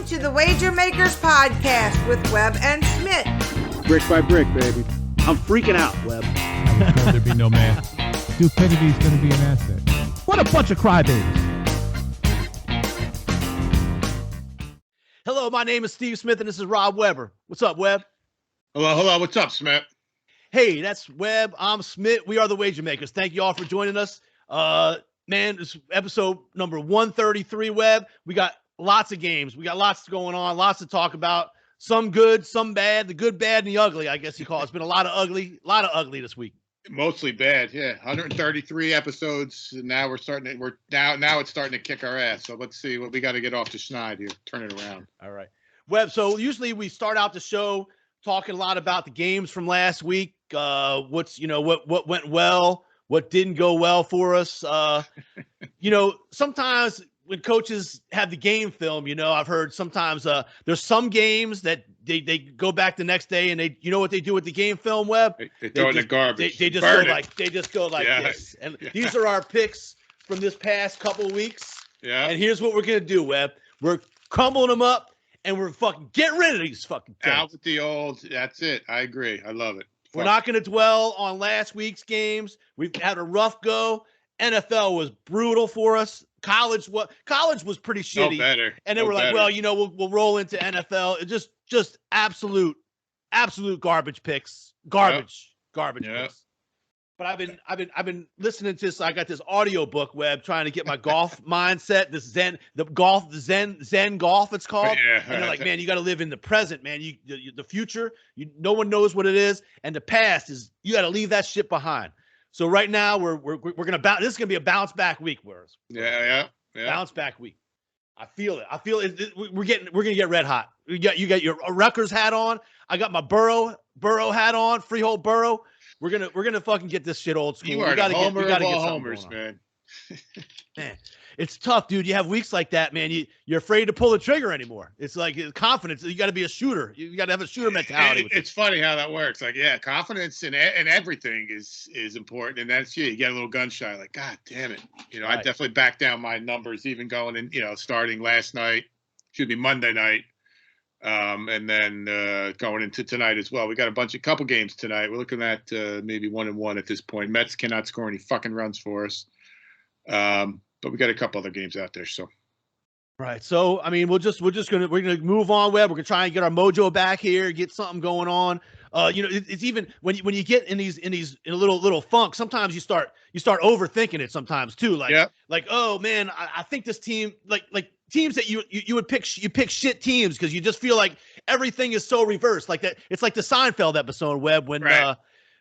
to the Wager Makers Podcast with Webb and Schmidt. Brick by brick, baby. I'm freaking out, Webb. I was told there'd be no man. Stupidity's going to be an asset. What a bunch of crybabies. Hello, my name is Steve Smith, and this is Rob Weber. What's up, Webb? Hello. What's up, Smith? Hey, that's Webb. I'm Smith. We are the Wager Makers. Thank you all for joining us. Man, this is episode number 133, Webb. We got lots of games. We got lots going on, lots to talk about. Some good, some bad. The good, bad, and the ugly, I guess you call it. It's been a lot of ugly this week. Mostly bad, yeah. 133 episodes, and now now it's starting to kick our ass. So let's see what we got to get off the schneid here. Turn it around. All right, Webb. So usually we start out the show talking a lot about the games from last week. What went well, what didn't go well for us. Sometimes when coaches have the game film, I've heard sometimes there's some games that they go back the next day and what they do with the game film, Webb? They throw it in the garbage. They just go like this. And these are our picks from this past couple of weeks. Yeah. And here's what we're gonna do, Webb. We're crumbling them up and we're fucking get rid of these fucking things. Out with the old. That's it. I agree. I love it. We're not gonna dwell on last week's games. We've had a rough go. NFL was brutal for us. College was pretty shitty. No better. And then we're like, well, we'll roll into NFL. It just absolute garbage picks. Garbage picks. But I've been listening to this. I got this audio book, Webb, trying to get my golf mindset. This Zen golf, it's called. Yeah. And they're like, man, you got to live in the present, man. The future, no one knows what it is, and the past is you got to leave that shit behind. So right now we're gonna bounce. This is gonna be a bounce back week, Yeah. Bounce back week. I feel it. We're gonna get red hot. You got your Rutgers hat on. I got my Burrow hat on. Freehold Burrow. We're gonna fucking get this shit old school. You are the homer of all homers, man. Man, it's tough, dude. You have weeks like that, man. You're afraid to pull the trigger anymore. It's like confidence. You got to be a shooter. You got to have a shooter mentality. It's funny how that works. Like, yeah, confidence in everything is important, and that's you get a little gun shy. Like, God damn it, I definitely backed down my numbers, even going in, starting last night, Monday night, and then going into tonight as well. We got a couple games tonight. We're looking at maybe 1-1 at this point. Mets cannot score any fucking runs for us. But we got a couple other games out there, so. Right. So, I mean, we're gonna move on, Webb. We're gonna try and get our mojo back here, get something going on. It's even when you get in a little funk, sometimes you start overthinking it sometimes too. Like, oh man, I think this team, like teams that you would pick shit teams because you just feel like everything is so reversed. Like that, it's like the Seinfeld episode, Webb, when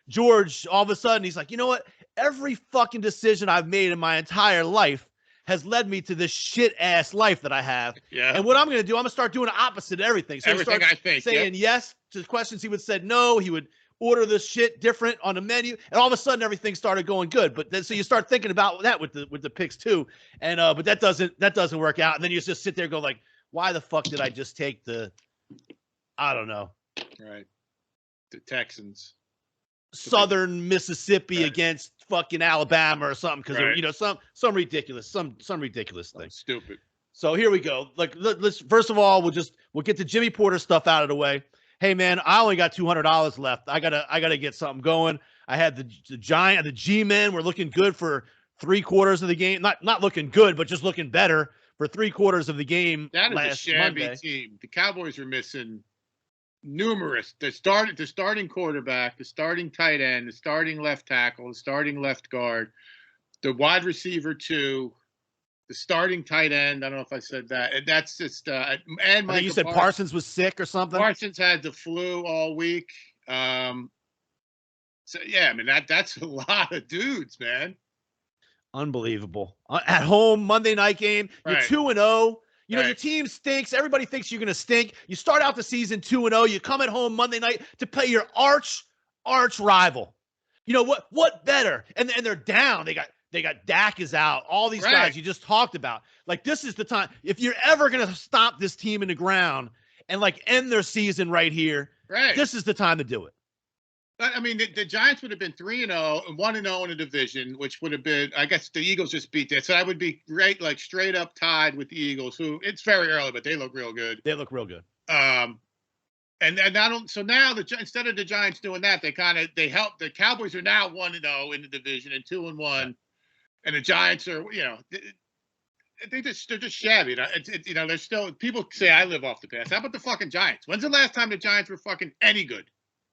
George all of a sudden he's like, you know what? Every fucking decision I've made in my entire life has led me to this shit ass life that I have. Yeah. And what I'm going to do, I'm going to start doing the opposite of everything. So everything I think. Saying yes to questions he would say no. He would order this shit different on the menu. And all of a sudden everything started going good. But then, so you start thinking about that with the picks too. And, but that doesn't work out. And then you just sit there and go like, why the fuck did I just take I don't know. Right. The Texans. Southern Mississippi against fucking Alabama or something because some ridiculous thing. Stupid. So here we go. Like let's first of all we'll get the Jimmy Porter stuff out of the way. Hey man, I only got $200 left. I gotta get something going. I had the G-men were looking good for 3/4 of the game. Not looking good, but just looking better for 3/4 of the game. That is last a shabby Monday. team. The Cowboys were missing numerous. The starting quarterback, the starting tight end, the starting left tackle, the starting left guard, the wide receiver 2, the starting tight end. I don't know if I said that. And that's just and I think you said Parsons was sick or something. Parsons had the flu all week. So yeah, I mean that's a lot of dudes, man. Unbelievable. At home Monday night game, you're 2-0. Your team stinks. Everybody thinks you're going to stink. You start out the season 2-0. You come at home Monday night to play your arch rival. What better? And they're down. They got Dak is out. All these guys you just talked about. Like, this is the time. If you're ever going to stop this team in the ground and like end their season right here, this is the time to do it. I mean, the Giants would have been 3-0 and 1-0 in the division, which would have been, I guess the Eagles just beat that. So I would be great, like straight up tied with the Eagles, who it's very early, but they look real good. They look real good. And not so now instead of the Giants doing that, they help the Cowboys are now 1-0 in the division and 2-1, and the Giants are they're just shabby. There's still people say I live off the past. How about the fucking Giants? When's the last time the Giants were fucking any good?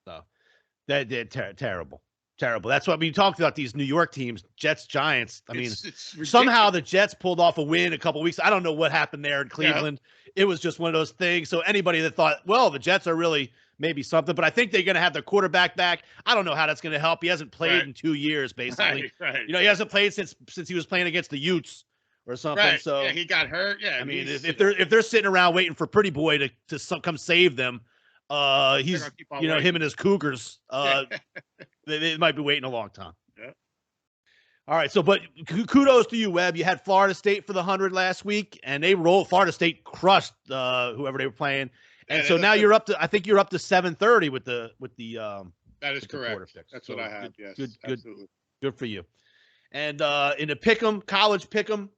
So they're terrible. That's what you talked about these New York teams, Jets, Giants. I mean, somehow the Jets pulled off a win a couple weeks. I don't know what happened there in Cleveland. Yeah. It was just one of those things. So anybody that thought, well, the Jets are really maybe something, but I think they're going to have their quarterback back. I don't know how that's going to help. He hasn't played in 2 years, basically. Right. He hasn't played since he was playing against the Utes or something. Right. So yeah, he got hurt. Yeah. I mean, if they're sitting around waiting for Pretty Boy to come save them, he's him and his Cougars. They might be waiting a long time. Yeah. All right. So, but kudos to you, Webb. You had Florida State for the 100 last week, and they rolled. Florida State crushed whoever they were playing, and so now you're up to. I think you're up to 730 with the. That is correct. That's what I have. Yes. Good for you. And in the pick'em, college pick'em.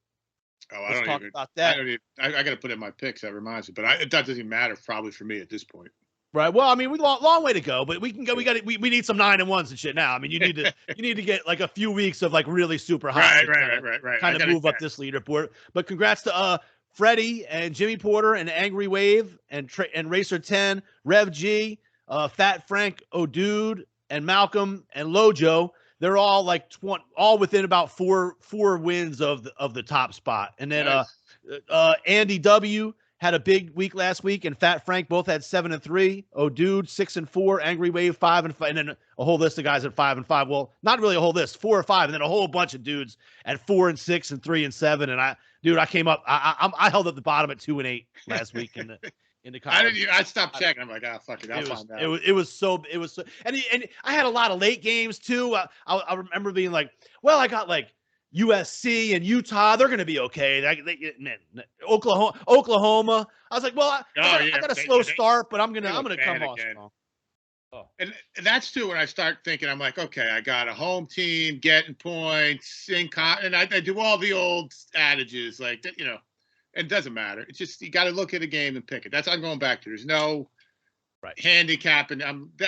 Oh, I don't even. About that. I got to put in my picks. That reminds me, but that doesn't even matter probably for me at this point. Right. Well, I mean, we long way to go, but we can go. We need some 9-1s and shit now. I mean, you need to get like a few weeks of like really super high. Right. Kind of move up this leaderboard. But congrats to Freddie and Jimmy Porter and Angry Wave and Racer 10, Rev G, Fat Frank O'Dude and Malcolm and Lojo. They're all like all within about four wins of the top spot. And then Andy W had a big week last week, and Fat Frank both had 7-3. Oh, dude, 6-4. Angry Wave 5-5, and then a whole list of guys at 5-5. Well, not really a whole list, 4 or 5, and then a whole bunch of dudes at 4-6 and 3-7. And I came up. I held up the bottom at 2-8 last week in the college. I stopped checking. I'm like, fuck it, I'll find out. It was so, and I had a lot of late games too. I remember being like, well, I got like USC and Utah, they're going to be okay. Oklahoma. I was like, well, I got a slow start, but I'm going to come off strong. Oh. And that's too when I start thinking, I'm like, okay, I got a home team, getting points, and I do all the old adages, like that, it doesn't matter. It's just you got to look at a game and pick it. That's what I'm going back to. There's no handicapping.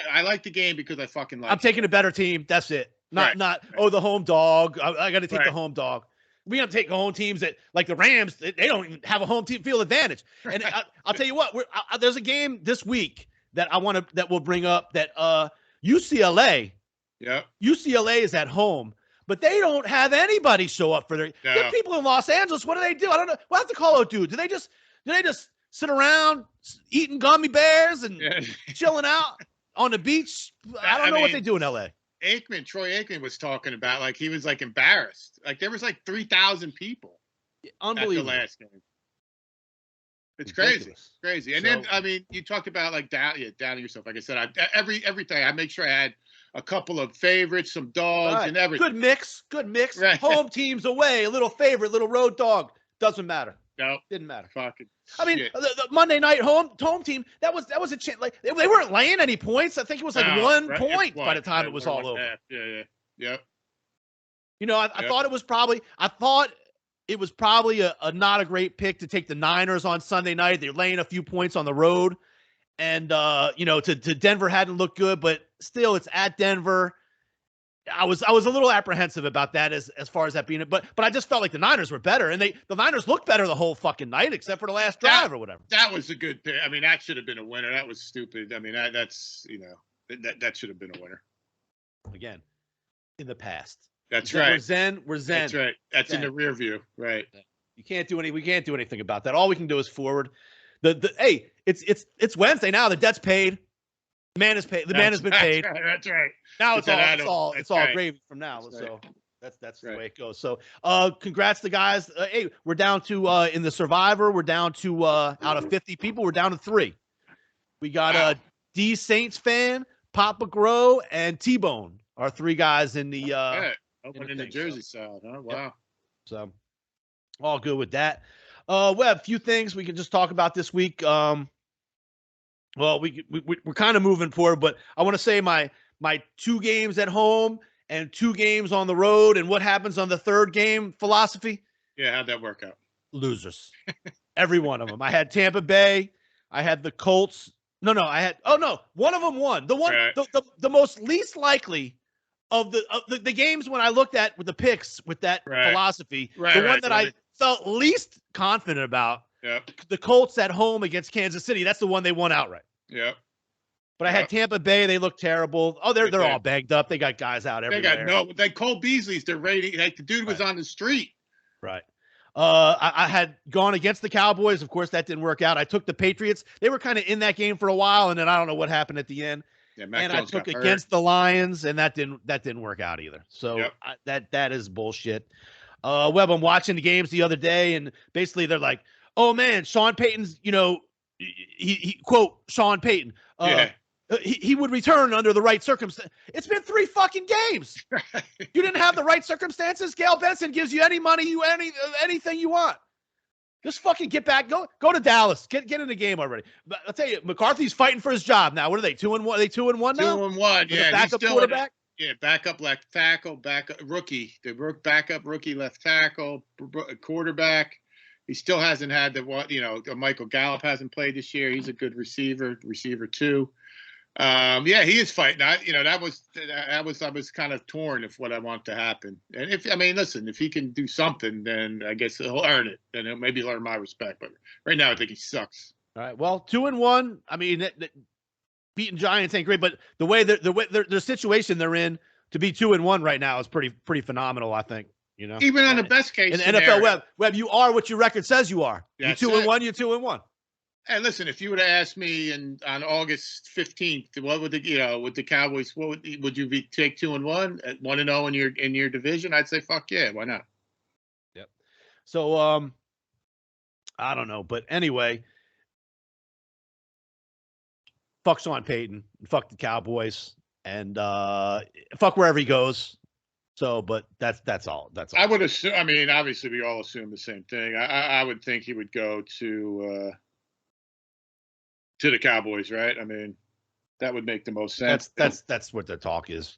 I like the game because I fucking like. I'm taking a better team. That's it. Not the home dog. I got to take the home dog. We got to take home teams that like the Rams. They don't even have a home team field advantage. And I'll tell you what. There's a game this week that we'll bring up that UCLA. Yeah. UCLA is at home, but they don't have anybody show up for their people in Los Angeles. What do they do? I don't know. We'll have to call out, dude. Do they just sit around eating gummy bears and chilling out on the beach? I don't know what they do in LA. Troy Aikman was talking about like he was like embarrassed. Like there was like 3,000 people. Unbelievable. At the last game. It's crazy. And then I mean, you talked about like downing yourself. Like I said, every day I make sure I had a couple of favorites, some dogs, and everything. Good mix. Right. Home teams away, a little favorite, little road dog. Doesn't matter. No, didn't matter. Fucking. I mean, the Monday night home team. That was a chance. Like they weren't laying any points. I think it was like 1 point by the time it was all over. Yeah. I thought it was probably. I thought it was probably a not a great pick to take the Niners on Sunday night. They're laying a few points on the road, and to Denver hadn't looked good, but still, it's at Denver. I was a little apprehensive about that as far as that being it, but I just felt like the Niners were better, and the Niners looked better the whole fucking night except for the last drive or whatever. That was a good pick. I mean, that should have been a winner. That was stupid. I mean, that's that should have been a winner. Again, in the past. That's right. We're zen. That's right. That's in the rear view. Right. We can't do anything about that. All we can do is forward. It's Wednesday now. The debt's paid. The man is paid. The man has been paid. That's right. Now it's all gravy from now. That's so that's the way it goes. So congrats to guys. Hey, we're down to in the Survivor. We're down to out of 50 people. We're down to 3. We got D Saints fan, Papa Grow, and T-Bone. Our 3 guys in the in the Jersey side. Huh? Wow. Yep. So all good with that. Webb, a few things we can just talk about this week. Well, we're kind of moving forward, but I want to say my my 2 games at home and 2 games on the road and what happens on the 3rd game philosophy? Yeah, how'd that work out? Losers. Every one of them. I had Tampa Bay. I had the Colts. No, one of them won. The one, right. the most least likely of the games when I looked at with the picks with that philosophy, the one that I felt least confident about, the Colts at home against Kansas City. That's the one they won outright. Yep. But I had Tampa Bay. They look terrible. Oh, they're all banged up. They got guys out everywhere. They got Cole Beasley's. They're rating like the dude was on the street. Right. I had gone against the Cowboys. Of course, that didn't work out. I took the Patriots. They were kind of in that game for a while, and then I don't know what happened at the end. Yeah, and I took against the Lions, and that didn't work out either. So that is bullshit. Webb, I'm watching the games the other day, and basically they're like, "Oh man, Sean Payton's, he quote Sean Payton, he would return under the right circumstances." It's been 3 fucking games. You didn't have the right circumstances. Gail Benson gives you any money, anything you want. Just fucking get back. Go to Dallas. Get in the game already. But I'll tell you, McCarthy's fighting for his job now. What are they? 2-1? Are they 2-1 now? 2-1. Yeah. Backup quarterback. Backup left tackle, backup rookie. The backup rookie left tackle, quarterback. He still hasn't had Michael Gallup hasn't played this year. He's a good receiver too. He is fighting. I was kind of torn of what I want to happen. And if he can do something, then I guess he'll earn it. Then he'll maybe earn my respect. But right now, I think he sucks. All right. Well, 2-1. I mean, beating Giants ain't great, but the way the situation they're in to be 2-1 right now is pretty phenomenal. I think. Even on the best case in scenario, NFL, Webb, you are what your record says you are. You're That's 2-1. You're 2-1. Hey, listen, if you would have asked me on August 15th, what would with the Cowboys, what would you take 2-1 at 1-0 in your division? I'd say fuck yeah, why not? Yep. So I don't know, but anyway, fuck Sean Payton, fuck the Cowboys, and fuck wherever he goes. So, but that's all. That's all. I would assume. I mean, obviously, we all assume the same thing. I would think he would go to the Cowboys, right? I mean, that would make the most sense. That's what the talk is,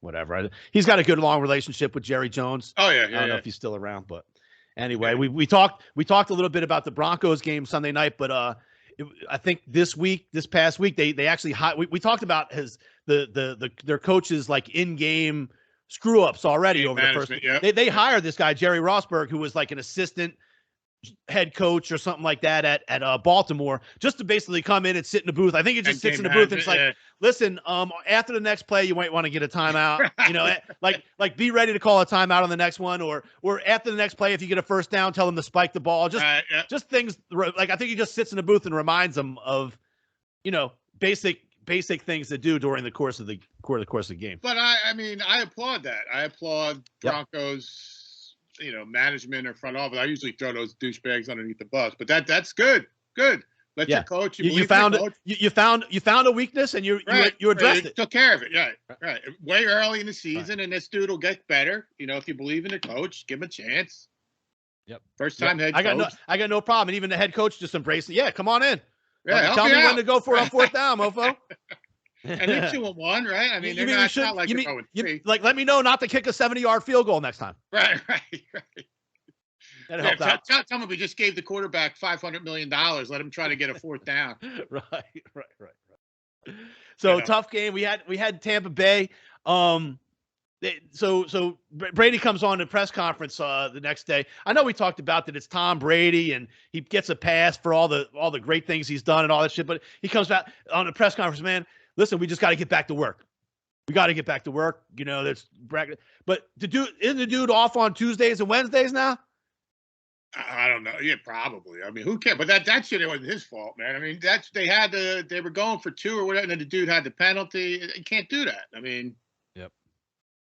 whatever. He's got a good long relationship with Jerry Jones. Oh yeah, I don't know if he's still around, but anyway, we talked a little bit about the Broncos game Sunday night, but I think this past week they actually we talked about their coaches like in-game screw ups already over the first. Yep. They hired this guy Jerry Rosburg, who was like an assistant head coach or something like that at Baltimore, just to basically come in and sit in the booth. I think he just sits in the booth and it's like, listen, after the next play, you might want to get a timeout. Like be ready to call a timeout on the next one, or after the next play, if you get a first down, tell them to spike the ball. Just things like I think he just sits in the booth and reminds them of, basic things to do during the course of the game. But I applaud that. I applaud Broncos. Management or front office. I usually throw those douchebags underneath the bus, but that's good. Good. Let your coach. You found a weakness and you addressed it. Took care of it. Right. Way early in the season, and this dude will get better. If you believe in the coach, give him a chance. Yep. First time head coach. I got no problem. And even the head coach just embraced it. Yeah, come on in. Yeah, tell me when to go for a 4th down, mofo. And they're 2-1, right? I mean, not like they're going 3. Let me know not to kick a 70-yard field goal next time. Right. That helped out. Tell me we just gave the quarterback $500 million. Let him try to get a 4th down. Right. So tough game. We had Tampa Bay. So Brady comes on the press conference the next day. I know we talked about that it's Tom Brady and he gets a pass for all the great things he's done and all that shit. But he comes back on the press conference, man. Listen, we just got to get back to work. We got to get back to work. That's bragging. But isn't the dude off on Tuesdays and Wednesdays now? I don't know. Yeah, probably. I mean, who cares? But that shit wasn't his fault, man. I mean, they were going for 2 or whatever, and then the dude had the penalty. You can't do that. I mean, yep.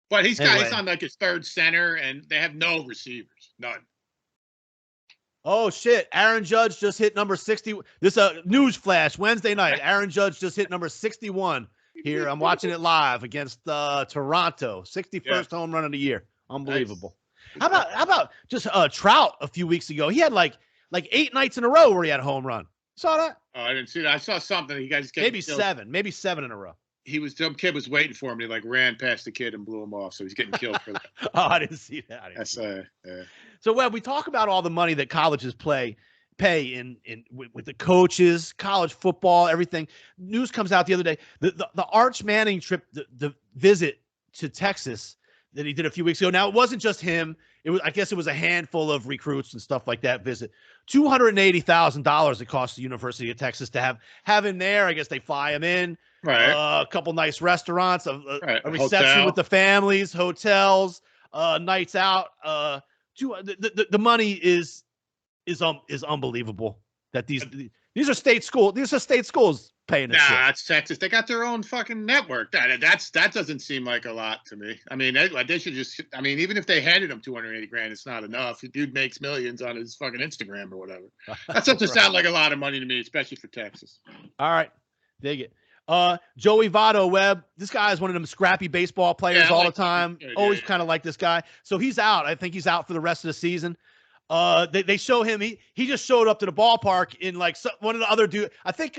But he's on like his 3rd center, and they have no receivers, none. Oh shit! Aaron Judge just hit number 60. This news flash Wednesday night. Aaron Judge just hit number 61 here. I'm watching it live against Toronto. 61st home run of the year. Unbelievable. Nice. How about just Trout a few weeks ago? He had like 8 nights in a row where he had a home run. Saw that? Oh, I didn't see that. I saw something. You guys maybe 7 in a row. some kid was waiting for him. He like ran past the kid and blew him off. So he's getting killed for that. Oh, I didn't see that. That's So, Webb, we talk about all the money that colleges pay with the coaches, college football, everything. News comes out the other day. The Arch Manning trip, the visit to Texas that he did a few weeks ago. Now, it wasn't just him. I guess it was a handful of recruits and stuff like that visit. $280,000 it cost the University of Texas to have him there. I guess they fly him in. right. A couple nice restaurants, a reception Hotel. with the families, hotels, nights out. The money is unbelievable that these are state schools. These are state schools paying this shit. Nah, it's Texas. They got their own fucking network. That doesn't seem like a lot to me. I mean, they should just. I mean, even if they handed him $280,000, it's not enough. The dude makes millions on his fucking Instagram or whatever. That doesn't sound like a lot of money to me, especially for Texas. All right, dig it. Joey Votto, Webb. This guy is one of them scrappy baseball players all the time. Always kind of like this guy. So he's out. I think he's out for the rest of the season. They show him. He just showed up to the ballpark in like one of the other dude. I think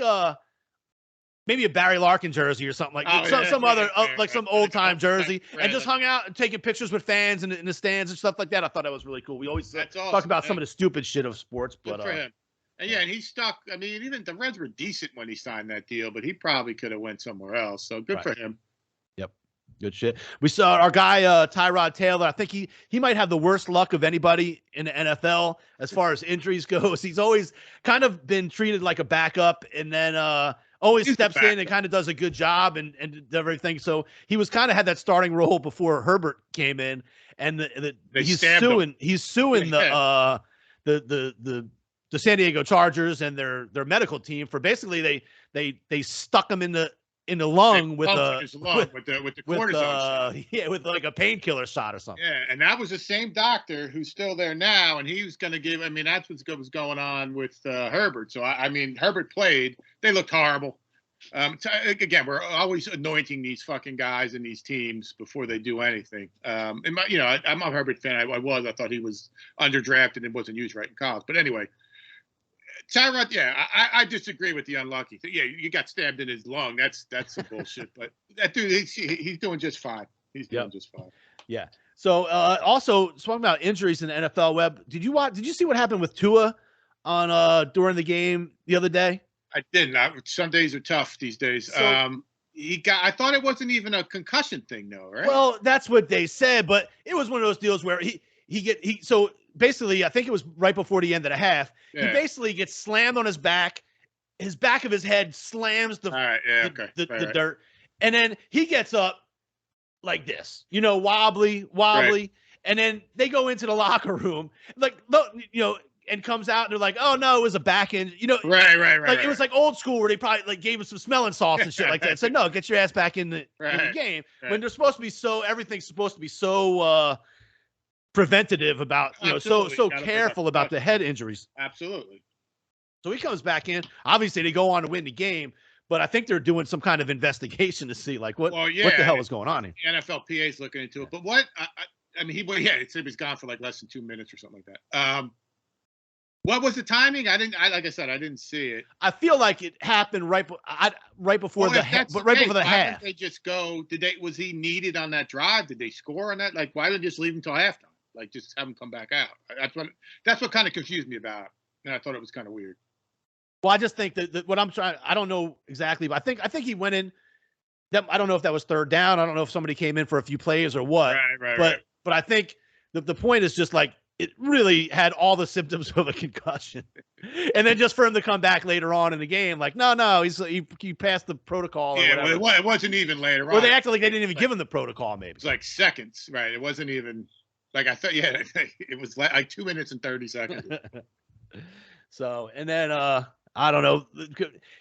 maybe a Barry Larkin jersey or something like some old time jersey, and just hung out and taking pictures with fans in the stands and stuff like that. I thought that was really cool. We always talk about some of the stupid shit of sports, but good for him. And yeah, and he's stuck. I mean, even the Reds were decent when he signed that deal, but he probably could have went somewhere else. So good for him. Yep. Good shit. We saw our guy, Tyrod Taylor. I think he might have the worst luck of anybody in the NFL as far as injuries goes. He's always kind of been treated like a backup, and then always steps in and kind of does a good job and everything. So he was kind of had that starting role before Herbert came in, and he's suing the San Diego Chargers and their medical team for basically they stuck him in the lung with the cortisone with like a painkiller shot or something. Yeah, and that was the same doctor who's still there now, and he was going to give. I mean, that's what was going on with Herbert. So I mean, Herbert played. They looked horrible. Again, we're always anointing these fucking guys and these teams before they do anything. I'm a Herbert fan. I thought he was underdrafted and wasn't used right in college. But anyway. Tyrod, yeah, I disagree with the unlucky thing. Yeah, you got stabbed in his lung. That's some bullshit. But that dude, he's doing just fine. He's doing just fine. Yeah. So also talking about injuries in the NFL, Webb, did you see what happened with Tua on during the game the other day? I didn't. Some days are tough these days. So, I thought it wasn't even a concussion thing, though, right? Well, that's what they said, but it was one of those deals where so basically, I think it was right before the end of the half. Yeah. He basically gets slammed on his back. His back of his head slams the dirt. And then he gets up like this, wobbly. Right. And then they go into the locker room, and comes out and they're like, oh, no, it was a back end. Right. Like it was like old school where they probably like gave him some smelling salts and shit like that. Said, no, get your ass back in the game. Right. When they're supposed to be everything's supposed to be so preventative about so careful about the head injuries. Absolutely. So he comes back in. Obviously, they go on to win the game, but I think they're doing some kind of investigation to see what the hell is going on here. The NFLPA is looking into it, but what I mean, it said he was gone for like less than 2 minutes or something like that. What was the timing? Like I said, I didn't see it. I feel like it happened right before the half. They just go. Was he needed on that drive? Did they score on that? Like, why didn't they just leave him until halftime? Like, just have him come back out. That's what kind of confused me about it. And I thought it was kind of weird. Well, I just think that what I'm trying, I don't know exactly, but I think he went in. I don't know if that was third down. I don't know if somebody came in for a few plays or what. Right. But I think the point is just like it really had all the symptoms of a concussion, and then just for him to come back later on in the game, like no, he passed the protocol. Yeah, well, it wasn't even later on. Well, they acted like they didn't even give him the protocol. Maybe it's like seconds, right? It wasn't even. Like I thought, yeah, it was like 2 minutes and 30 seconds. So, and then I don't know.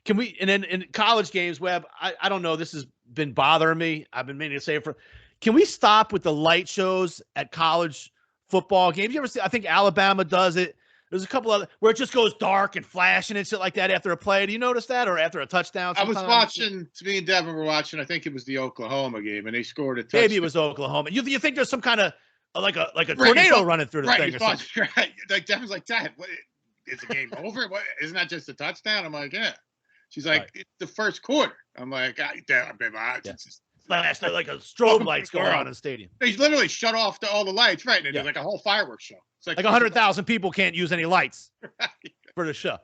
Can we? And then in college games, Webb, I don't know. This has been bothering me. I've been meaning to say it for. Can we stop with the light shows at college football games? You ever see? I think Alabama does it. There's a couple other where it just goes dark and flashing and shit like that after a play. Do you notice that, or after a touchdown? Sometimes? I was watching. Me and Devin were watching. I think it was the Oklahoma game, and they scored a touchdown. Maybe it was Oklahoma. You think there's some kind of like a tornado running through the thing or something. Right. Like Devin's like, Dad, what, is the game over? What, isn't that just a touchdown? I'm like, yeah. She's like, it's the first quarter. I'm like, damn, babe, It's like a strobe lights going on in the stadium. They literally shut off all the lights, right? And there's like a whole fireworks show. It's like 100,000 people can't use any lights for the show.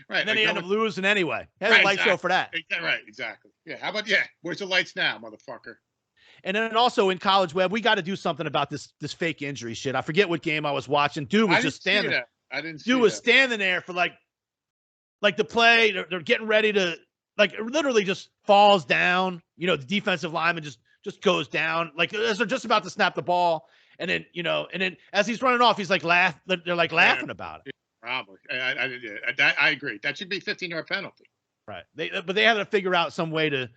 Right. And then they end up losing anyway. Has Right, a light show for that. Right, exactly. Yeah. How about where's the lights now, motherfucker? And then also in College Web, we got to do something about this fake injury shit. I forget what game I was watching. Dude was just standing. I didn't see Dude was standing there for like the play. They're getting ready to literally just falls down. You know, the defensive lineman just goes down like as they're just about to snap the ball. And then as he's running off, he's like they're like laughing about it. Probably. I agree. That should be 15-yard penalty. Right. But they had to figure out some way to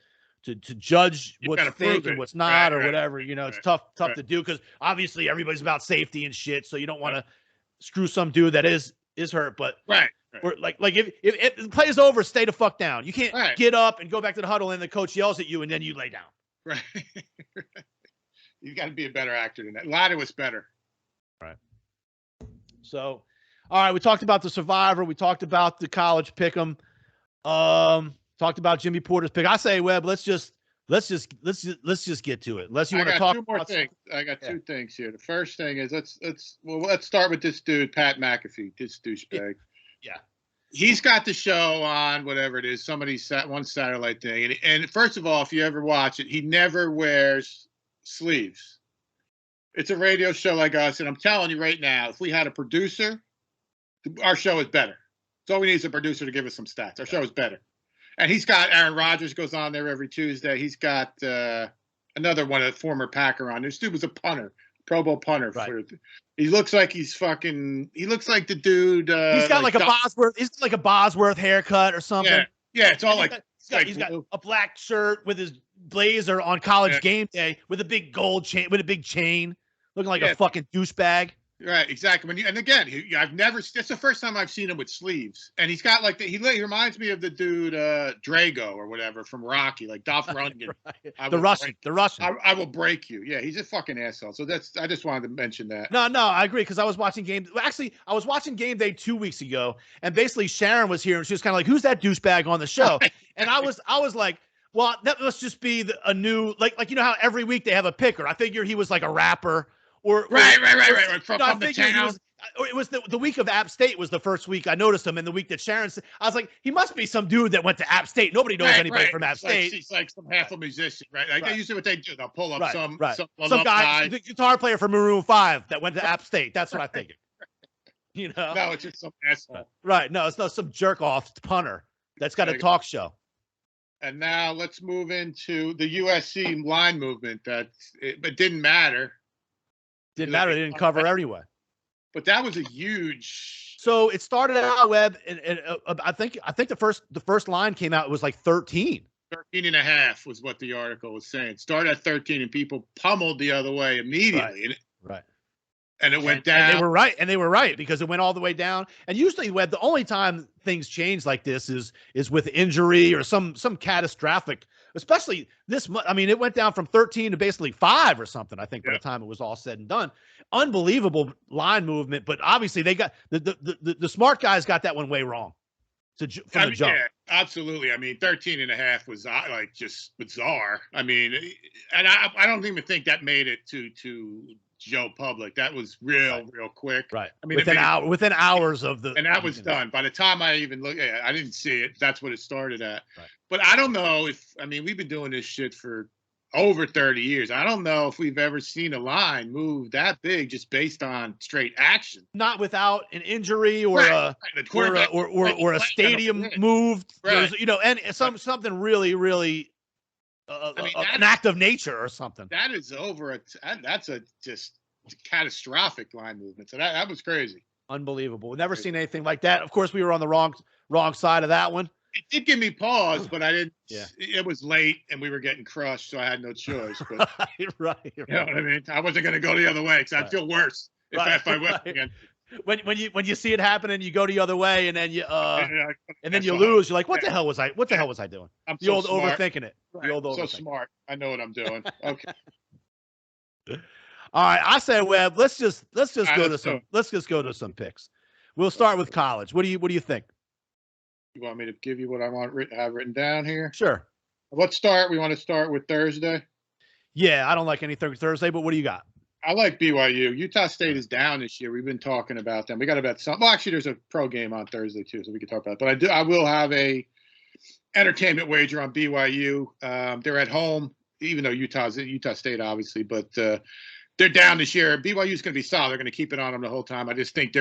judge what's fake and what's not or whatever. You know, it's tough to do because obviously everybody's about safety and shit. So you don't want to screw some dude that is hurt. But or like if the play is over, stay the fuck down. You can't get up and go back to the huddle and the coach yells at you and then you lay down. Right. You got to be a better actor than that. Latta was better. Right. So, all right, we talked about the Survivor. We talked about the college pick'em. Talked about Jimmy Porter's pick. I say, Webb, let's just get to it. Unless you want to talk. Two more things. I got two things here. The first thing is let's start with this dude, Pat McAfee, this douchebag. Yeah. He's got the show on whatever it is, one satellite thing, and first of all, if you ever watch it, he never wears sleeves. It's a radio show like us, and I'm telling you right now, if we had a producer, our show is better. So all we need is a producer to give us some stats. Our show is better. And he's got Aaron Rodgers goes on there every Tuesday. He's got another one, a former Packer on. This dude was a punter, Pro Bowl punter. Right. He looks like he looks like the dude. He's got like a Bosworth. He's got like a Bosworth haircut or something. Yeah, it's all he's got a black shirt with his blazer on college game day with a big gold chain, with a big chain, looking like a fucking douchebag. Right, exactly. I've never. It's the first time I've seen him with sleeves, and he's got like he reminds me of the dude Drago or whatever from Rocky, like Dolph Lundgren. The Russian. I will break you. Yeah, he's a fucking asshole. So I just wanted to mention that. No, I agree because I was watching I was watching Game Day 2 weeks ago, and basically Sharon was here, and she was kind of like, "Who's that douchebag on the show?" And I was like, "Well, that must just be a new like you know how every week they have a picker." I figured he was like a rapper. Right. From the town. It was the week of App State was the first week I noticed him, and the week that Sharon said, I was like, he must be some dude that went to App State. Nobody knows anybody from App State. He's like some half a musician, right? Like usually what they do, they'll pull up some guy, the guitar player from Maroon 5 that went to App State. That's what I figured. You know? No, it's just some asshole. Right. No, it's not some jerk off punter that's got a talk show. And now let's move into the USC line movement. But didn't matter. Didn't matter. They didn't cover anyway. But that was a huge. So it started out, Webb, and I think the first line came out. It was like 13. 13 and a half was what the article was saying. Started at 13, and people pummeled the other way immediately. Right. And it went down. And they were right because it went all the way down. And usually, Webb, the only time things change like this is with injury or some catastrophic. Especially this month. I mean, it went down from 13 to basically 5 or something, I think, by the time it was all said and done. Unbelievable line movement, but obviously they got the smart guys got that one way wrong from the jump. Yeah, absolutely. I mean, 13 and a half was like just bizarre. I mean, and I don't even think that made it to Joe Public. That was real quick. Right. I mean, within hours of the. And that was done. By the time I even looked, I didn't see it. That's what it started at. Right. But I don't know we've been doing this shit for over 30 years. I don't know if we've ever seen a line move that big just based on straight action. Not without an injury or a stadium moved. Right. And something really, really an act of nature or something. That is that's a just catastrophic line movement. So that was crazy. Unbelievable. We've never seen anything like that. Of course, we were on the wrong side of that one. It did give me pause, but I didn't. Yeah. It was late and we were getting crushed, so I had no choice. But right. You know what I mean? I wasn't going to go the other way because I'd feel worse if I went again. When you see it happen and you go the other way and then you lose, you're like, what the hell was I doing? I'm the old smart. Overthinking it. Right. The old so smart. I know what I'm doing. Okay. All right. I say, Webb, let's just go to some picks. We'll start with college. What do you think? You want me to give you what I have written down here? Sure. Let's start. We want to start with Thursday. Yeah, I don't like any Thursday, but what do you got? I like BYU. Utah State is down this year. We've been talking about them. We got to bet some. Well, actually, there's a pro game on Thursday too, so we can talk about it. But I will have a entertainment wager on BYU. They're at home, even though Utah State, obviously, but they're down this year. BYU is going to be solid. They're going to keep it on them the whole time. I just think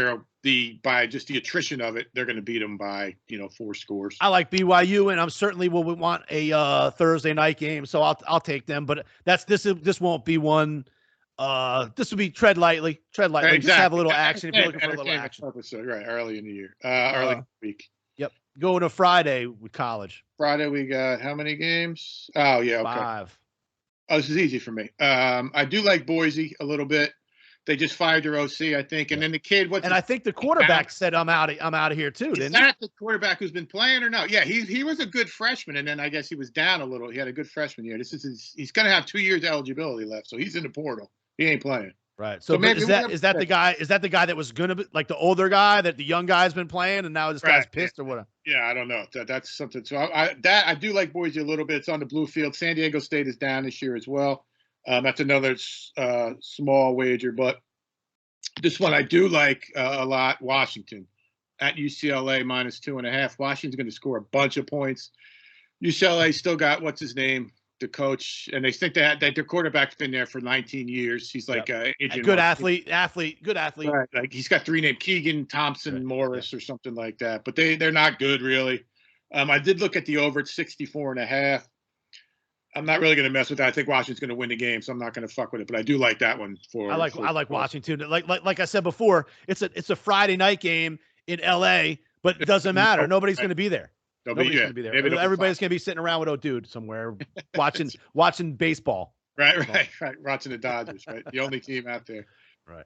by just the attrition of it, they're going to beat them by 4 scores. I like BYU, and I'm certainly will want a Thursday night game, so I'll take them. But this won't be one. This will be tread lightly. Exactly. Just have a little action if you're looking for a little action. Right, early in the year, early in the week. Yep. Going to Friday with college. Friday we got how many games? Oh yeah, okay. 5. Oh, this is easy for me. I do like Boise a little bit. They just fired their OC, I think, and then the kid. I think the quarterback said, "I'm out of here too." Is that the quarterback who's been playing or no? Yeah, he was a good freshman, and then I guess he was down a little. He had a good freshman year. He's going to have 2 years eligibility left, so he's in the portal. He ain't playing. Right. So maybe is that the guy? Is that the guy that was going to be like the older guy that the young guy's been playing, and now this guy's pissed or what? Yeah, I don't know. That's something. So I do like Boise a little bit. It's on the blue field. San Diego State is down this year as well. That's another small wager, but this one I do like a lot. Washington at UCLA -2.5. Washington's going to score a bunch of points. UCLA still got what's his name, the coach, and they think that their quarterback's been there for 19 years. He's like a good athlete. Right. Like he's got 3 named Keegan Thompson Morris or something like that. But they're not good really. I did look at the over at 64.5. I'm not really going to mess with that. I think Washington's going to win the game, so I'm not going to fuck with it. But I do like that one for. I like Washington. Like I said before, it's a Friday night game in LA, but it doesn't matter. Nobody's going to be there. Nobody's going to be there. Everybody's going to be sitting around with dude somewhere watching baseball. Right. Watching the Dodgers, right? The only team out there. Right.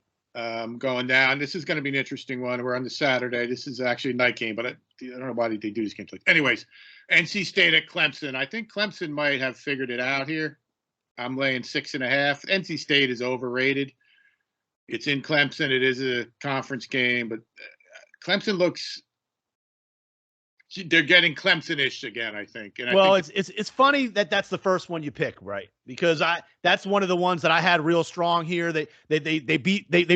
Going down. This is going to be an interesting one. We're on the Saturday. This is actually a night game, but I don't know why they do these games. Anyways, NC State at Clemson. I think Clemson might have figured it out here. I'm laying 6.5. NC State is overrated. It's in Clemson. It is a conference game, but Clemson looks. They're getting Clemson-ish again, I think. And it's funny that's the first one you pick, right? Because that's one of the ones that I had real strong here. They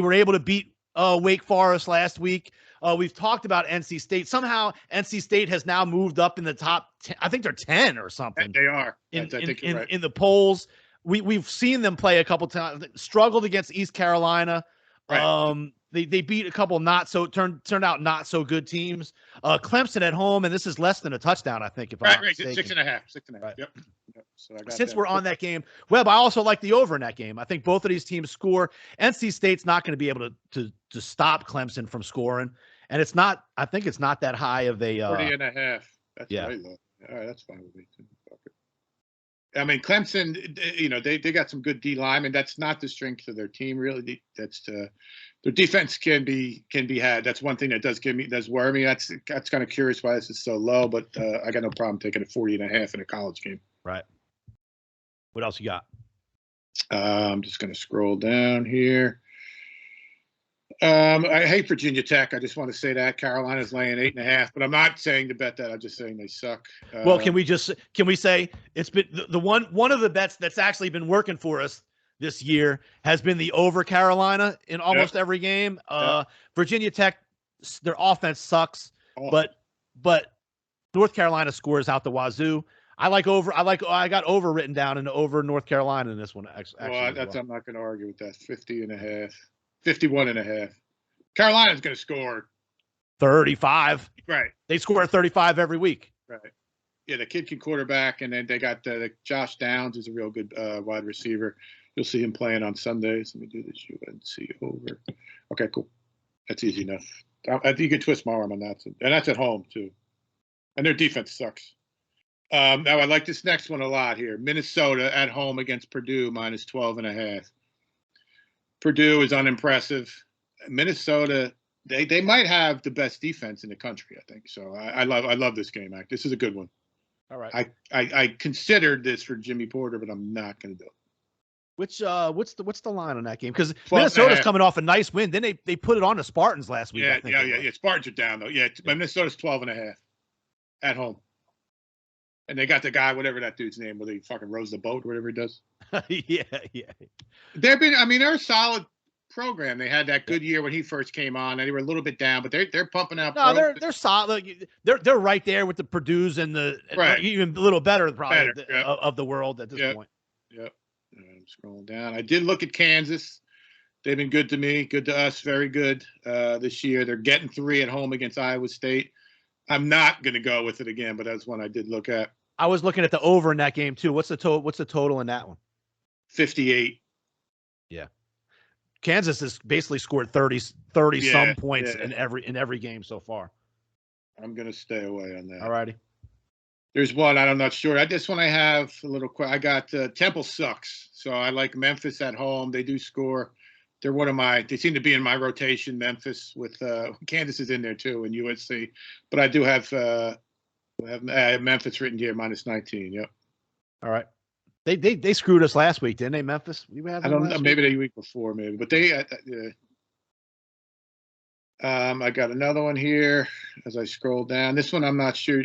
were able to beat Wake Forest last week. We've talked about NC State. Somehow NC State has now moved up in the top 10. I think they're 10 or something. They are. I think you're right. In the polls. We've seen them play a couple times. Struggled against East Carolina. Right. They beat a couple turned out not so good teams. Clemson at home, and this is less than a touchdown, I think. If I'm not mistaken. 6.5. Right. Yep. So since we're on that game, Webb, I also like the over in that game. I think both of these teams score. NC State's not going to be able to stop Clemson from scoring, and it's not. I think it's not that high of a 40.5. That's very low. All right, that's fine with me. I mean, Clemson, they got some good D linemen. That's not the strength of their team, really. That's their defense can be had. That's one thing that does worry me. That's kind of curious why this is so low, but I got no problem taking a 40.5 in a college game. Right. What else you got? I'm just going to scroll down here. I hate Virginia Tech. I just want to say that Carolina's laying 8.5, but I'm not saying to bet that. I'm just saying they suck. Well, can we say it's been the one of the bets that's actually been working for us this year has been the over Carolina in almost every game. Virginia Tech, their offense sucks, but North Carolina scores out the wazoo. I got over written down and over North Carolina in this one. Actually, I'm not going to argue with that. 50.5. 51.5. Carolina's going to score 35. Right. They score 35 every week. Right. Yeah, the kid can quarterback, and then they got Josh Downs is a real good wide receiver. You'll see him playing on Sundays. Let me do this UNC over. Okay, cool. That's easy enough. I think you can twist my arm on that. And that's at home, too. And their defense sucks. Now, I like this next one a lot here. Minnesota at home against Purdue -12.5. Purdue is unimpressive. Minnesota, they might have the best defense in the country, I think. So I love this game, Mac. This is a good one. All right. I considered this for Jimmy Porter, but I'm not going to do it. What's the line on that game? Because Minnesota's coming off a nice win. Then they put it on the Spartans last week. Yeah. Spartans are down though. Yeah, Minnesota's 12.5. at home. And they got the guy, whatever that dude's name, where he fucking rows the boat, whatever he does. Yeah. They're a solid program. They had that good year when he first came on, and they were a little bit down, but they're pumping out. No, they're solid. They're right there with the Purdue's and the even a little better probably of the world at this point. Yep. I'm scrolling down. I did look at Kansas. They've been good to me, good to us, very good this year. They're getting 3 at home against Iowa State. I'm not going to go with it again, but that's one I did look at. I was looking at the over in that game too. What's the total in that one? 58. Yeah. Kansas has basically scored 30 some points in every game so far. I'm going to stay away on that. All righty. There's one I'm not sure. This one I have a little quick. I got Temple sucks. So I like Memphis at home. They do score. They're they seem to be in my rotation. Memphis with Kansas is in there too, and USC. But I do have Memphis written here -19. Yep. All right. They screwed us last week, didn't they, Memphis? I don't know. Maybe the week before, maybe. But they. I got another one here as I scroll down. This one I'm not sure.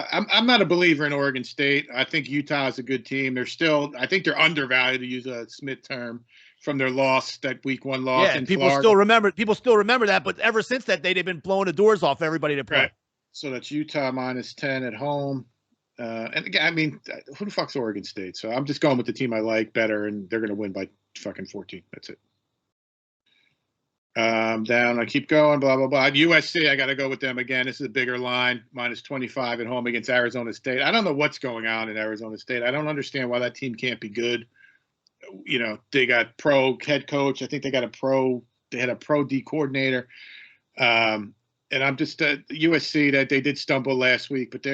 I'm not a believer in Oregon State. I think Utah is a good team. I think they're undervalued, to use a Smith term, from their loss, that week 1 loss. Yeah, in people Florida. still remember that. But ever since that day, they've been blowing the doors off everybody to play. Right. So that's Utah -10 at home. And again, I mean, who the fuck's Oregon State? So I'm just going with the team I like better, and they're going to win by fucking 14. That's it. Down, I keep going, blah, blah, blah. USC, I got to go with them again. This is a bigger line, -25 at home against Arizona State. I don't know what's going on in Arizona State. I don't understand why that team can't be good. You know, they got pro head coach. I think they had a pro D coordinator. And I'm just USC, that they did stumble last week, but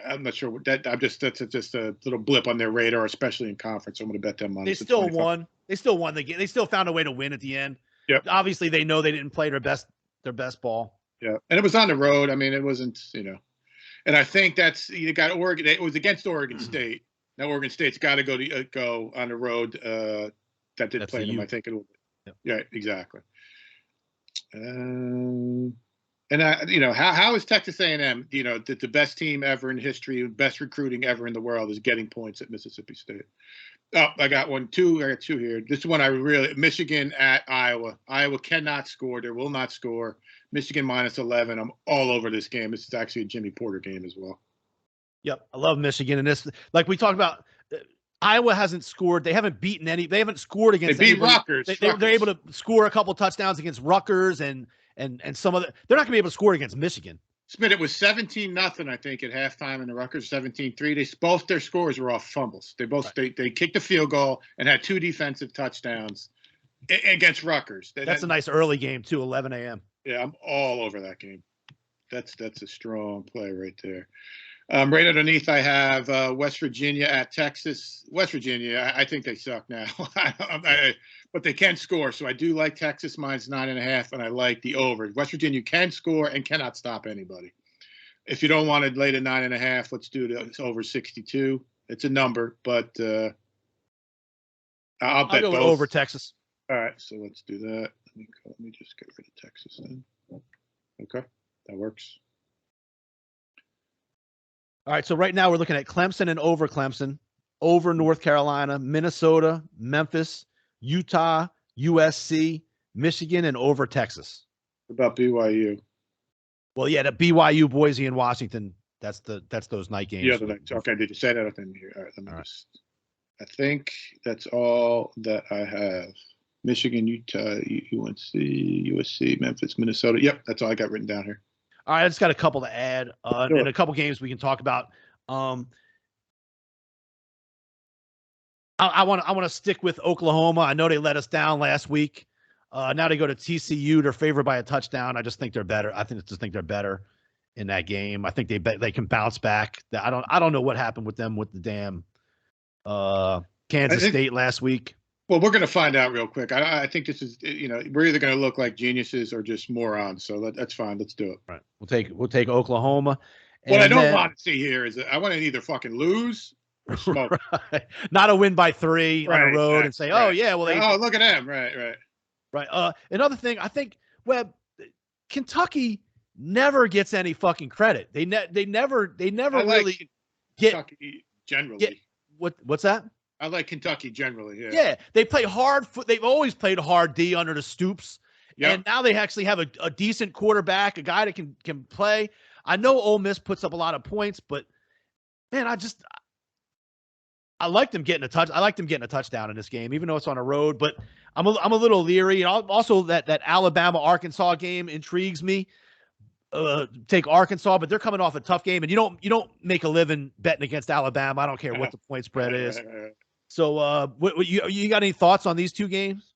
I'm not sure what that. That's just a little blip on their radar, especially in conference. I'm going to bet them on. They still won. They still won the game. They still found a way to win at the end. Yep. Obviously, they know they didn't play their best ball. Yeah, and it was on the road. I mean, it wasn't, and I think you got Oregon. It was against Oregon State. Now Oregon State's got to go on the road. That did play them, I think, a little bit. Yep. Yeah, exactly. And how is Texas A&M? The best team ever in history, best recruiting ever in the world, is getting points at Mississippi State. Oh, I got 2 here. This one Michigan at Iowa. Iowa cannot score. They will not score. Michigan -11. I'm all over this game. This is actually a Jimmy Porter game as well. Yep. I love Michigan. And this, like we talked about, Iowa hasn't scored. They haven't beaten they haven't scored against. They beat Rutgers. They're able to score a couple touchdowns against Rutgers and some other. They're not going to be able to score against Michigan. Smith, it was 17-0, I think, at halftime, and the Rutgers 17-3. Both their scores were off fumbles. They both they kicked a field goal and had 2 defensive touchdowns against Rutgers. That's a nice early game too, 11 a.m. Yeah, I'm all over that game. That's a strong play right there. Right underneath, I have West Virginia at Texas. West Virginia, I think they suck now, but they can score. So I do like Texas -9.5, and I like the over. West Virginia can score and cannot stop anybody. If you don't want to lay to 9.5, let's do the over 62. It's a number, but I'll bet go both. over Texas. All right, so let's do that. Let me just get rid of Texas then. Okay, that works. All right, so right now we're looking at Clemson and over Clemson, over North Carolina, Minnesota, Memphis, Utah, USC, Michigan, and over Texas. What about BYU? Well, yeah, the BYU, Boise, and Washington. That's those night games. The other night. Okay, did you say that? I didn't hear. All right, let me just. I think that's all that I have. Michigan, Utah, UNC, USC, Memphis, Minnesota. Yep, that's all I got written down here. All right, I just got a couple to add, Sure. and a couple games we can talk about. I want to stick with Oklahoma. I know they let us down last week. Now they go to TCU. They're favored by a touchdown. I just think they're better. I think they're better in that game. I think they can bounce back. I don't know what happened with them with the damn Kansas State last week. Well, we're going to find out real quick. I think this is, we're either going to look like geniuses or just morons. So that's fine. Let's do it. Right. We'll take Oklahoma. What I don't want to see here is I want to either fucking lose or smoke. Right. Not a win by 3 on the road and say, oh yeah, well look at them. Right. Another thing, I think, Kentucky never gets any fucking credit. They never I like really get Kentucky generally. what's that? I like Kentucky generally. Yeah. Yeah, they play hard. They've always played hard D under the Stoops, and now they actually have a decent quarterback, a guy that can play. I know Ole Miss puts up a lot of points, but man, I like them getting a touch. I like them getting a touchdown in this game, even though it's on a road. But I'm a little leery, and also that Alabama Arkansas game intrigues me. Take Arkansas, but they're coming off a tough game, and you don't make a living betting against Alabama. I don't care what the point spread is. So, what you got any thoughts on these two games?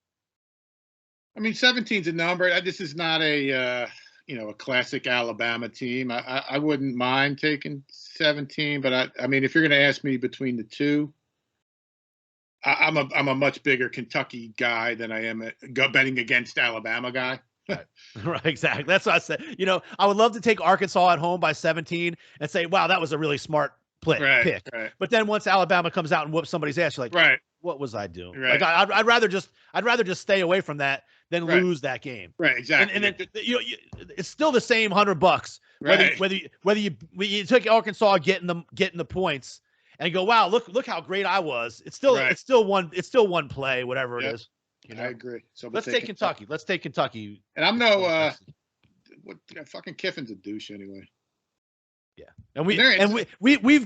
I mean, 17's a number. This is not a a classic Alabama team. I wouldn't mind taking 17, but I mean, if you're going to ask me between the two, I'm a much bigger Kentucky guy than I am a betting against Alabama guy. Right, exactly. That's what I said. I would love to take Arkansas at home by 17 and say, wow, that was a really smart pick. Right. But then once Alabama comes out and whoops somebody's ass, you're like, right, what was I doing? Right. Like I'd rather just stay away from that than lose that game. Right, exactly. And then it's still the same $100. Right. Whether you took Arkansas getting the points and go, wow, look how great I was. It's still one play, whatever it is. I agree. So let's take Kentucky. Let's take Kentucky. And I'm no fucking Kiffin's a douche anyway. Yeah, and we've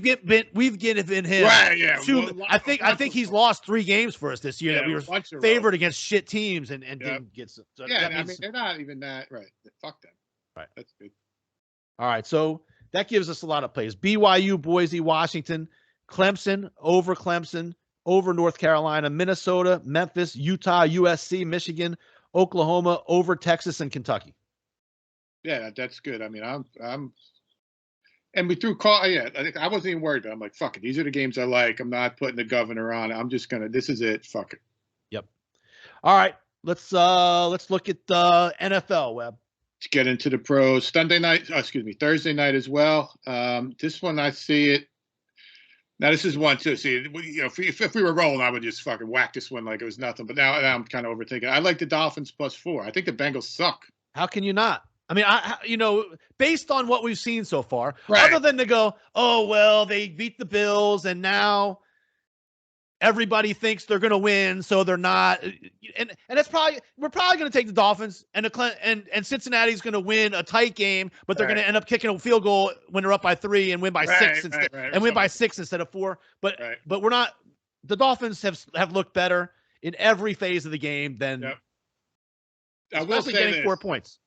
given him right. Yeah, I think he's lost 3 games for us this year that we were favored against shit teams and didn't get. So I mean they're not even that right. Fuck them. Right, that's good. All right, so that gives us a lot of plays. BYU, Boise, Washington, Clemson, over North Carolina, Minnesota, Memphis, Utah, USC, Michigan, Oklahoma, over Texas and Kentucky. Yeah, that's good. I mean, I'm and we threw call. Yeah, I wasn't even worried. I'm like, fuck it. These are the games I like. I'm not putting the governor on. I'm just gonna. This is it. Fuck it. Yep. All right. Let's look at the NFL, Webb. Let's get into the pros. Thursday night as well. This one I see it. Now this is one too. See, if we were rolling, I would just fucking whack this one like it was nothing. But now I'm kind of overthinking. I like the Dolphins +4. I think the Bengals suck. How can you not? I mean, based on what we've seen so far, right. Other than to go, oh well, they beat the Bills, and now everybody thinks they're going to win, so they're not. And we're probably going to take the Dolphins, and Cincinnati's going to win a tight game, but they're going to end up kicking a field goal when they're up by 3 and win by 6 instead of 4. But we're not. The Dolphins have looked better in every phase of the game than. Yep. I will say getting this. 4 points.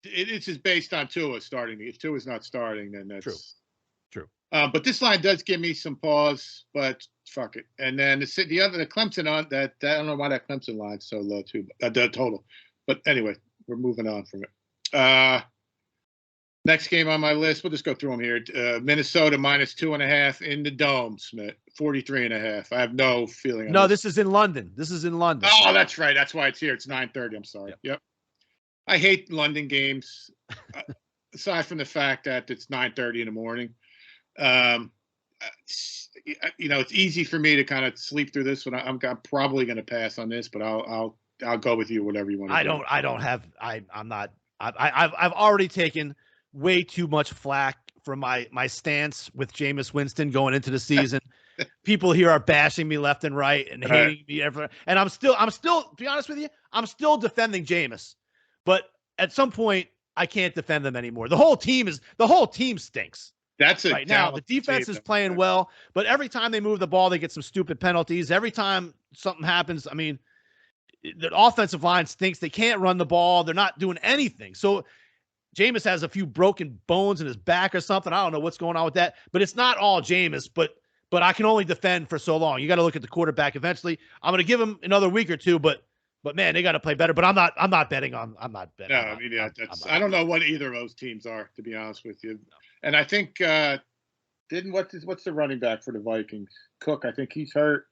It's just based on Tua starting. If Tua's not starting, then that's true. But this line does give me some pause, but fuck it. And then the Clemson on that I don't know why that Clemson line's so low too. The total. But anyway, we're moving on from it. Next game on my list, we'll just go through them here. Minnesota -2.5 in the Dome, Smith. 43.5. I have no feeling. No, this is in London. Oh, that's right. That's why it's here. It's 9:30. I'm sorry. Yep. I hate London games, aside from the fact that it's 9:30 in the morning. It's easy for me to kind of sleep through this one. I'm probably going to pass on this, but I'll go with you, whatever you want to do. I've already taken way too much flack from my stance with Jameis Winston going into the season. People here are bashing me left and right and hating me and I'm still, to be honest with you, I'm still defending Jameis. But at some point, I can't defend them anymore. The whole team stinks. That's it. Right now, the defense is playing well, but every time they move the ball, they get some stupid penalties. Every time something happens, I mean, the offensive line stinks. They can't run the ball. They're not doing anything. So Jameis has a few broken bones in his back or something. I don't know what's going on with that, but it's not all Jameis. But I can only defend for so long. You got to look at the quarterback eventually. I'm going to give him another week or two, but man, they got to play better. But I'm not betting on. I'm not betting. No, I mean, yeah, I don't know what either of those teams are, to be honest with you. No. And I think what's the running back for the Vikings? Cook. I think he's hurt.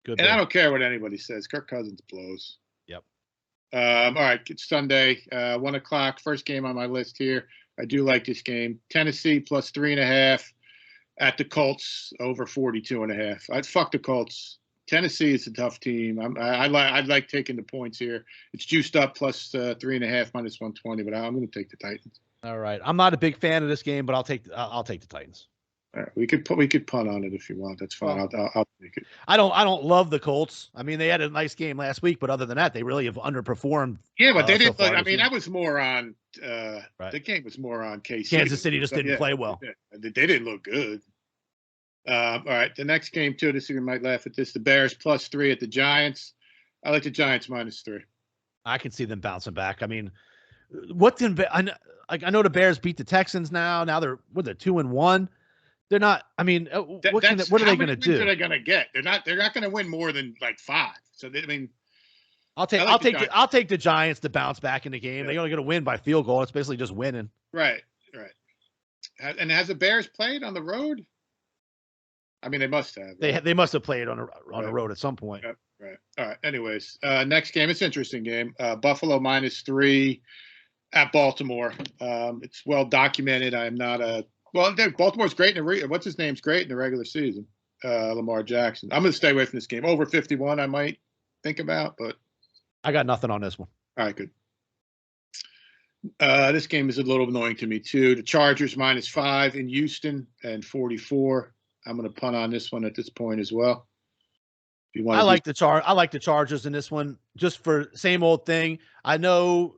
Good. And I don't care what anybody says. Kirk Cousins blows. Yep. All right, it's Sunday, 1:00. First game on my list here. I do like this game. Tennessee +3.5 at the Colts over 42.5. I'd fuck the Colts. Tennessee is a tough team. I'd like taking the points here. It's juiced up plus 3.5 minus 120, but I'm going to take the Titans. All right. I'm not a big fan of this game, but I'll take the Titans. All right. We could punt on it if you want. That's fine. Well, I'll take it. I don't love the Colts. I mean, they had a nice game last week, but other than that, they really have underperformed. Yeah, but they didn't. So far I mean, that was more on. Right. The game was more on KC. Kansas City just didn't play well. They didn't look good. All right, the next game too. This you might laugh at this. The Bears plus 3 at the Giants. I like the Giants minus 3. I can see them bouncing back. I mean, I know the Bears beat the Texans now. Now they're 2-1. They're not. I mean, what are they going to do? What are they going to get? They're not going to win more than like 5. So I mean, I'll take the Giants to bounce back in the game. Yeah. They're only going to win by field goal. It's basically just winning. Right. And has the Bears played on the road? I mean, they must have. Right? They must have played on the road at some point. Yep. Right. All right. Anyways, next game. It's an interesting game. Buffalo minus 3 at Baltimore. It's well documented. I'm not a Baltimore's great what's his name's great in the regular season. Lamar Jackson. I'm going to stay away from this game. Over 51, I might think about, but I got nothing on this one. All right, good. This game is a little annoying to me too. The Chargers minus 5 in Houston and 44. I'm going to punt on this one at this point as well. If you want, I like the Chargers in this one, just for same old thing. I know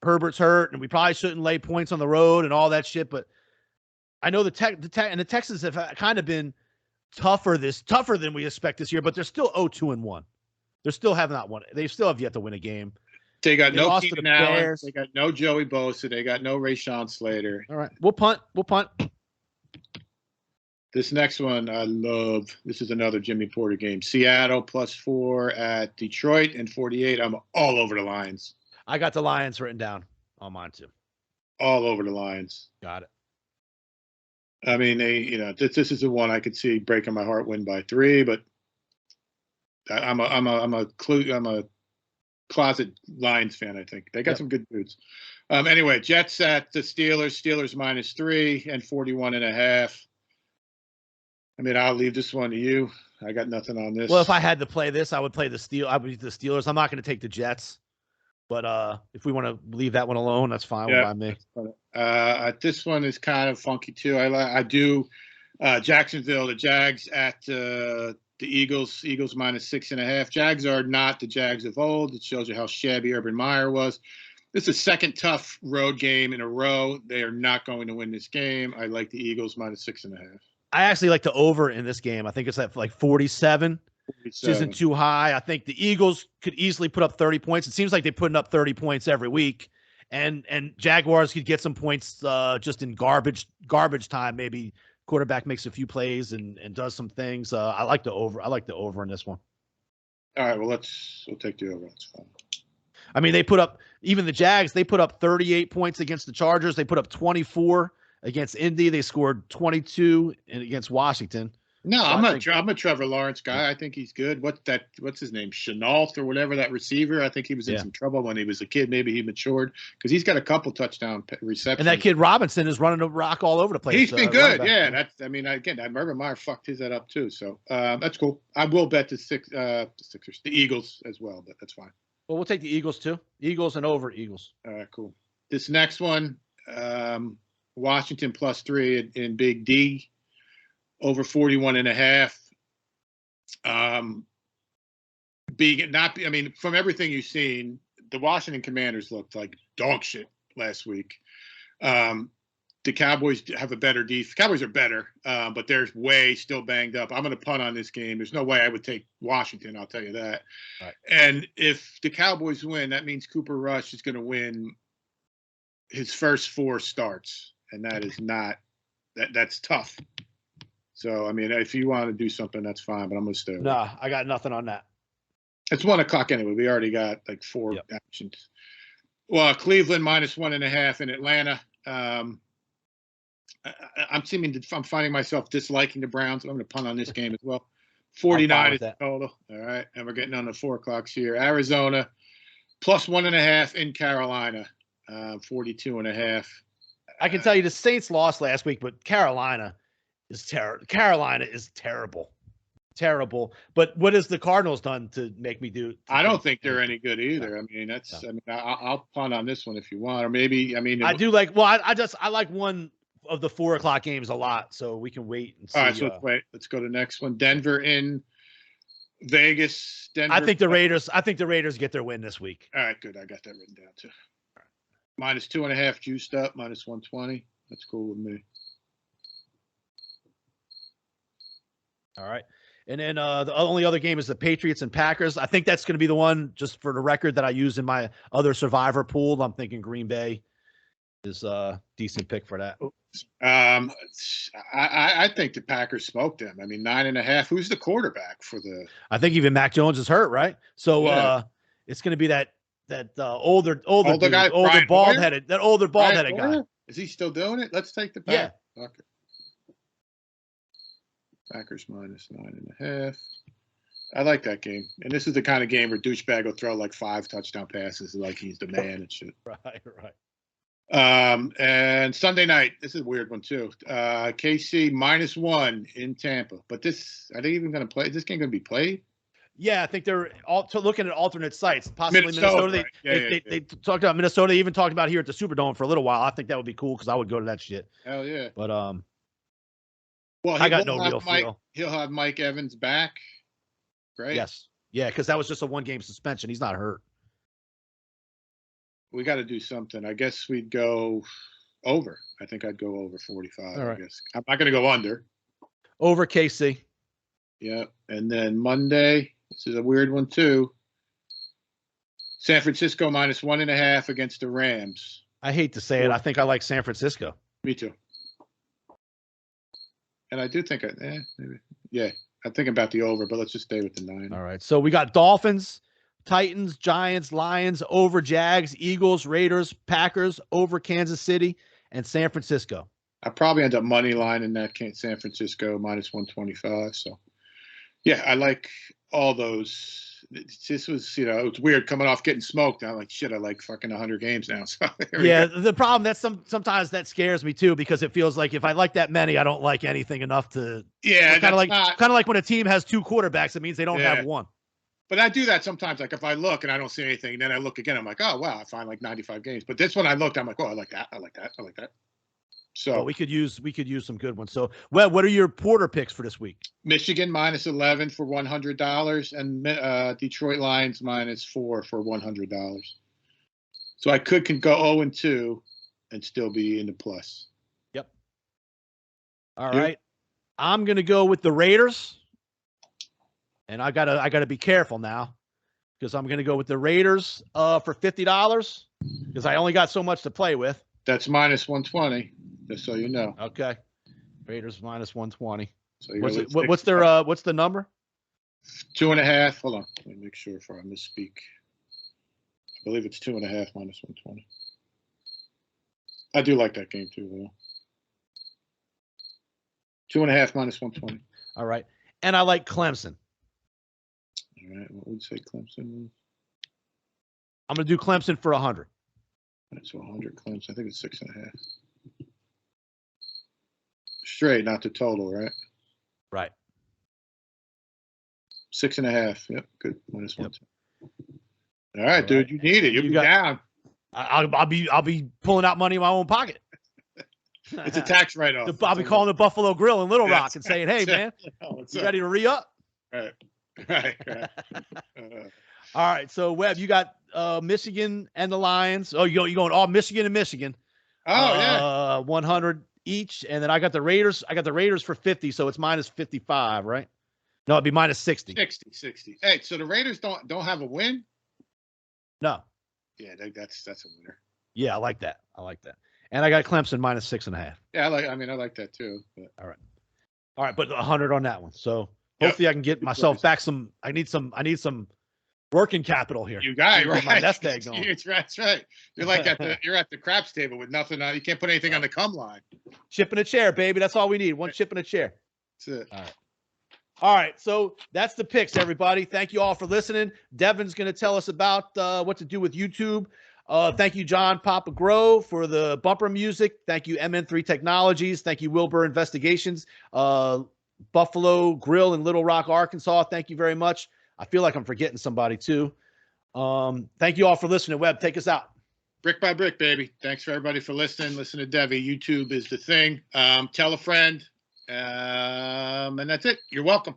Herbert's hurt, and we probably shouldn't lay points on the road and all that shit. But I know the Texans have kind of been tougher than we expect this year. But they're still 0-2-1. They still have not won. They still have yet to win a game. They got no Keenan Allen. They got no Joey Bosa. They got no Rashawn Slater. All right, we'll punt. This next one I love. This is another Jimmy Porter game. Seattle plus 4 at Detroit and 48. I'm all over the Lions. I got the Lions written down on mine too. All over the Lions. Got it. I mean, this is the one I could see breaking my heart, win by 3, but I'm a closet Lions fan. I think they got some good dudes. Anyway, Jets at the Steelers. Steelers minus 3 and 41.5. I mean, I'll leave this one to you. I got nothing on this. Well, if I had to play this, I would play the Steelers. I'm not going to take the Jets, but if we want to leave that one alone, that's fine by me. This one is kind of funky too. I do Jacksonville, the Jags at the Eagles. Eagles minus 6.5. Jags are not the Jags of old. It shows you how shabby Urban Meyer was. This is the second tough road game in a row. They are not going to win this game. I like the Eagles minus 6.5. I actually like the over in this game. I think it's at like 47. Which isn't too high. I think the Eagles could easily put up 30 points. It seems like they're putting up 30 points every week. And Jaguars could get some points just in garbage time. Maybe quarterback makes a few plays and does some things. I like the over. I like the over in this one. All right. Well, we'll take the over. That's fine. I mean, even the Jags, they put up 38 points against the Chargers. They put up 24 against Indy. They scored 22 against Washington. No, I'm a Trevor Lawrence guy. I think he's good. What's his name? Chenault or whatever, that receiver. I think he was in some trouble when he was a kid. Maybe he matured because he's got a couple touchdown receptions. And that kid Robinson is running the rock all over the place. He's been good. Yeah. Urban Meyer fucked his that up too. So that's cool. I will bet the Sixers, the Eagles as well, but that's fine. Well, we'll take the Eagles too. Eagles and over Eagles. All right, cool. This next one, Washington plus 3 in Big D. Over 41.5. From everything you've seen, the Washington Commanders looked like dog shit last week. The Cowboys have a better defense. Cowboys are better, but they're way still banged up. I'm going to punt on this game. There's no way I would take Washington, I'll tell you that. Right. And if the Cowboys win, that means Cooper Rush is going to win his first 4 starts, and that is not that's tough. So, I mean, if you want to do something, that's fine, but I'm going to stay away. Nah, I got nothing on that. It's 1 o'clock anyway. We already got like 4 actions. Well, Cleveland minus 1.5 in Atlanta. I'm finding myself disliking the Browns. I'm going to punt on this game as well. 49 is the total. All right. And we're getting on the 4 o'clocks here. Arizona plus 1.5 in Carolina. 42.5. I can tell you the Saints lost last week, but Carolina is terrible. terrible. But what has the Cardinals done to make me do? I don't think they're any good either. I mean, that's. I mean, I'll punt on this one if you want, or maybe. I mean, I do like. Well, I like one of the 4 o'clock games a lot, so we can wait and see. All right, so let's wait. Let's go to the next one. Denver in Vegas. Denver. I think the Raiders. I think the Raiders get their win this week. All right, good. I got that written down too. -2.5 juiced up. -120. That's cool with me. All right. And then the only other game is the Patriots and Packers. I think that's going to be the one, just for the record, that I use in my other survivor pool. I'm thinking Green Bay is a decent pick for that. I think the Packers smoked them. I mean, 9.5. Who's the quarterback for the? I think even Mac Jones is hurt, right? So Yeah. it's going to be that older dude, guy, older Brian bald-headed, that older Brian bald-headed guy. Hoyer? Is he still doing it? Let's take the Yeah. Packers. Okay. Packers -9.5. I like that game. And this is the kind of game where douchebag will throw like 5 touchdown passes like he's the man and shit. Right. And Sunday night, this is a weird one too. KC -1 in Tampa. But are they even going to play? Is this game going to be played? Yeah, I think they're looking at alternate sites. Possibly Minnesota. Right? They talked about Minnesota. They even talked about here at the Superdome for a little while. I think that would be cool because I would go to that shit. Hell yeah. But well, I got no real feel. He'll have Mike Evans back, right? Yes. Yeah, because that was just a 1-game suspension. He's not hurt. We got to do something. I guess we'd go over. I think I'd go over 45. All right. I guess I'm not going to go under. Over KC. Yeah, and then Monday. This is a weird one too. San Francisco -1.5 against the Rams. I hate to say it. I think I like San Francisco. Me too. And I do think maybe. Yeah, I'm thinking about the over, but let's just stay with the 9. All right. So we got Dolphins, Titans, Giants, Lions, over Jags, Eagles, Raiders, Packers, over Kansas City, and San Francisco. I probably end up money line in that San Francisco -125. So, yeah, I like all those. This was, it's weird coming off getting smoked. I'm like, shit, I like fucking 100 games now. So yeah, the problem that's sometimes that scares me too, because it feels like if I like that many, I don't like anything enough to. Yeah, kind of like when a team has 2 quarterbacks, it means they don't have one. But I do that sometimes. Like if I look and I don't see anything, and then I look again, I'm like, oh wow, I find like 95 games. But this one I looked, I'm like, oh, I like that. I like that. I like that. So well, we could use some good ones. So, well, what are your Porter picks for this week? Michigan -11 for $100, and Detroit Lions -4 for $100. So I can go 0-2 and still be in the plus. Yep. All right. I'm gonna go with the Raiders, and I gotta be careful now because I'm gonna go with the Raiders for $50 because I only got so much to play with. That's -120. Just so you know. Okay. Raiders -120. So what's the number? 2.5. Hold on. Let me make sure before I misspeak. I believe it's 2.5 -120. I do like that game too, though. 2.5 -120. All right. And I like Clemson. All right. What would you say Clemson was? I'm gonna do Clemson for 100. That's 100 Clemson. I think it's 6.5. Straight, not the total, right? Right. 6.5. Yep, good. -1. All right, dude, you need it. You'll be down. I'll be pulling out money in my own pocket. It's a tax write-off. I'll be calling the Buffalo Grill in Little Rock and saying, "Hey, man, you ready to re-up?" Right. All right. So, Webb, you got Michigan and the Lions. Oh, you're going all Michigan and Michigan. Oh, yeah. 100 each, and then I got the Raiders. I got the Raiders for 50, so it's -55, right? No, it'd be -60. 60. Hey, so the Raiders don't have a win? No. Yeah, that's a winner. Yeah, I like that. And I got Clemson -6.5. Yeah, I like that too. But. All right, but 100 on that one. So hopefully I can get myself back some. I need some working capital here. You got it, right? My nest egg going. That's right. You're like you're at the craps table with nothing on. You can't put anything on the cum line. Chip in a chair, baby. That's all we need. One chip in a chair. That's it. All right. So that's the picks, everybody. Thank you all for listening. Devin's going to tell us about what to do with YouTube. Thank you, John Papa Grow, for the bumper music. Thank you, MN3 Technologies. Thank you, Wilbur Investigations. Buffalo Grill in Little Rock, Arkansas. Thank you very much. I feel like I'm forgetting somebody too. Thank you all for listening. Webb, take us out. Brick by brick, baby. Thanks for everybody for listening. Listen to Debbie. YouTube is the thing. Tell a friend. And that's it. You're welcome.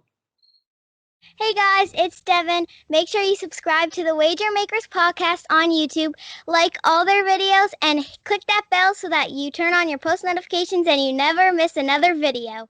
Hey guys, it's Devin. Make sure you subscribe to the Wager Makers podcast on YouTube, like all their videos, and click that bell so that you turn on your post notifications and you never miss another video.